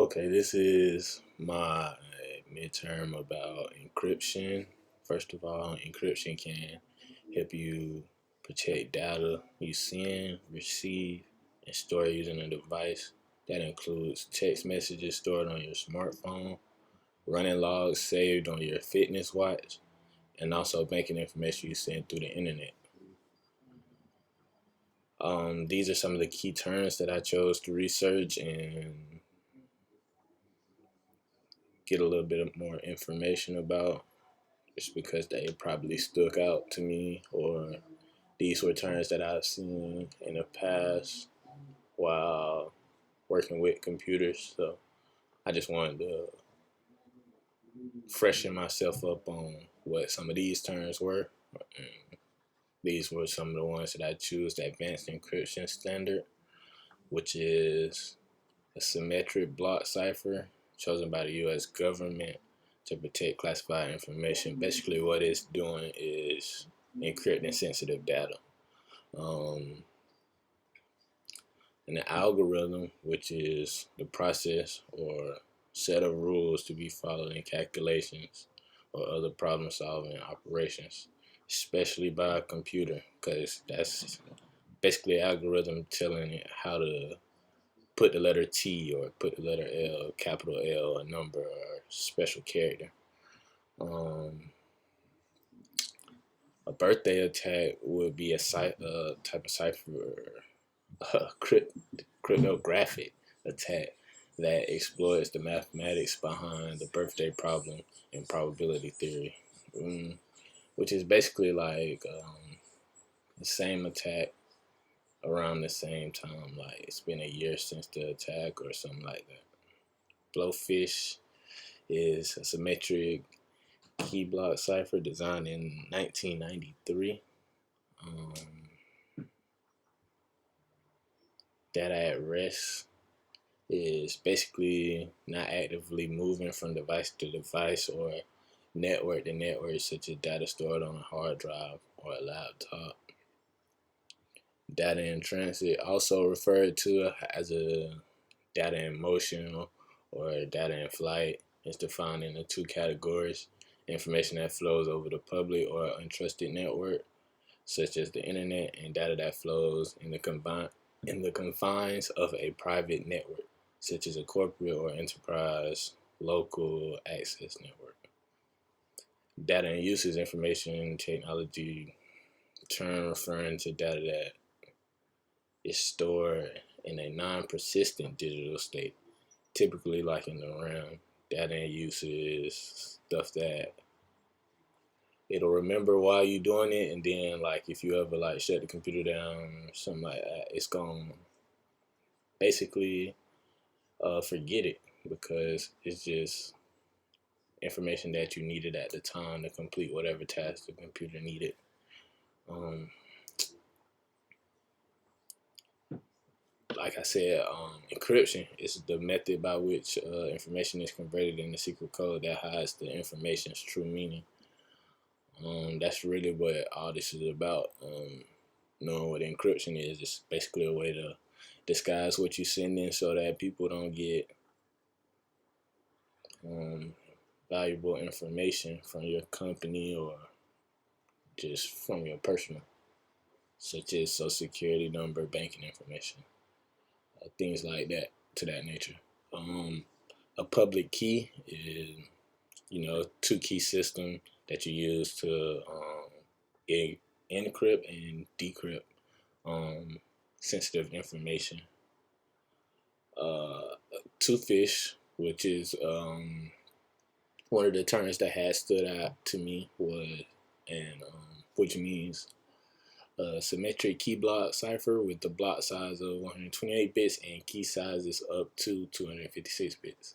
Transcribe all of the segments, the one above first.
Okay, this is my midterm about encryption. First of all, encryption can help you protect data you send, receive, and store using a device. That includes text messages stored on your smartphone, running logs saved on your fitness watch, and also banking information you send through the internet. These are some of the key terms that I chose to research and get a little bit more information about, just because they probably stuck out to me, or these were terms that I've seen in the past while working with computers. So I just wanted to freshen myself up on what some of these terms were. And these were some of the ones that I chose: the Advanced Encryption Standard, which is a symmetric block cipher chosen by the U.S. government to protect classified information. Basically, what it's doing is encrypting sensitive data. Um, and the algorithm, which is the process or set of rules to be followed in calculations or other problem solving operations, especially by a computer, because that's basically an algorithm telling it how to put the letter T or put the letter L, capital L, a number or special character. Um, a birthday attack would be a type of cipher, cryptographic attack that exploits the mathematics behind the birthday problem in probability theory, which is basically like the same attack around the same time. Like it's been a year since the attack or something like that. Blowfish is a symmetric key block cipher designed in 1993. Um, Data at rest is basically not actively moving from device to device or network to network, such as data stored on a hard drive or a laptop. Data in transit, also referred to as a data in motion or data in flight, is defined into two categories: information that flows over the public or untrusted network, such as the internet, and data that flows in the confines of a private network, such as a corporate or enterprise local access network. Data in use is information technology term referring to data that is stored in a non-persistent digital state, typically like in the RAM. Data in use is stuff that it'll remember while you're doing it, and then like if you ever like shut the computer down or something like that, it's gonna basically forget it, because it's just information that you needed at the time to complete whatever task the computer needed. Um, like I said, encryption is the method by which information is converted into secret code that hides the information's true meaning. That's really what all this is about. Knowing what encryption is, it's basically a way to disguise what you send in so that people don't get um, valuable information from your company or just from your personal, such as social security number, banking information, things like that, to that nature. Um, a public key is, two key system that you use to encrypt and decrypt um, sensitive information. Toothfish, which is one of the terms that has stood out to me, was, and which means a symmetric key block cipher with the block size of 128 bits and key sizes up to 256 bits.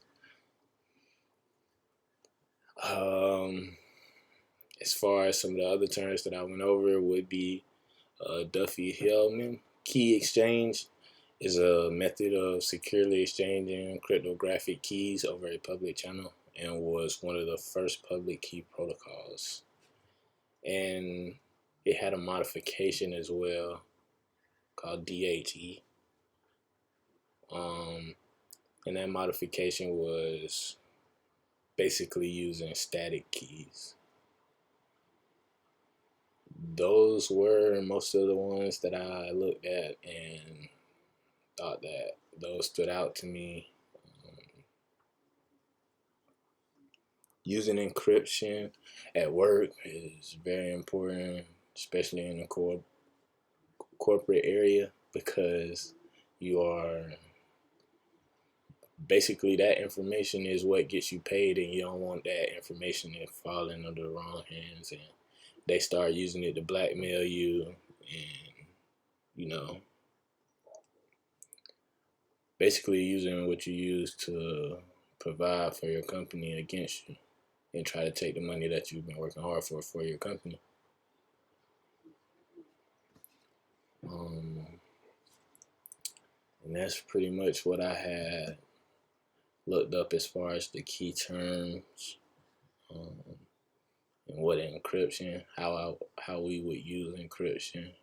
Um, as far as some of the other terms that I went over would be Duffy-Hellman key exchange is a method of securely exchanging cryptographic keys over a public channel and was one of the first public key protocols. And it had a modification as well called DHE. Um, And that modification was basically using static keys. Those were most of the ones that I looked at and thought that those stood out to me. Using encryption at work is very important, especially in the corporate area, because you are basically, that information is what gets you paid, and you don't want that information to fall into the wrong hands, and they start using it to blackmail you, and you know, basically using what you use to provide for your company against you, and try to take the money that you've been working hard for your company. Um, and that's pretty much what I had looked up as far as the key terms, um, and what encryption, how we would use encryption.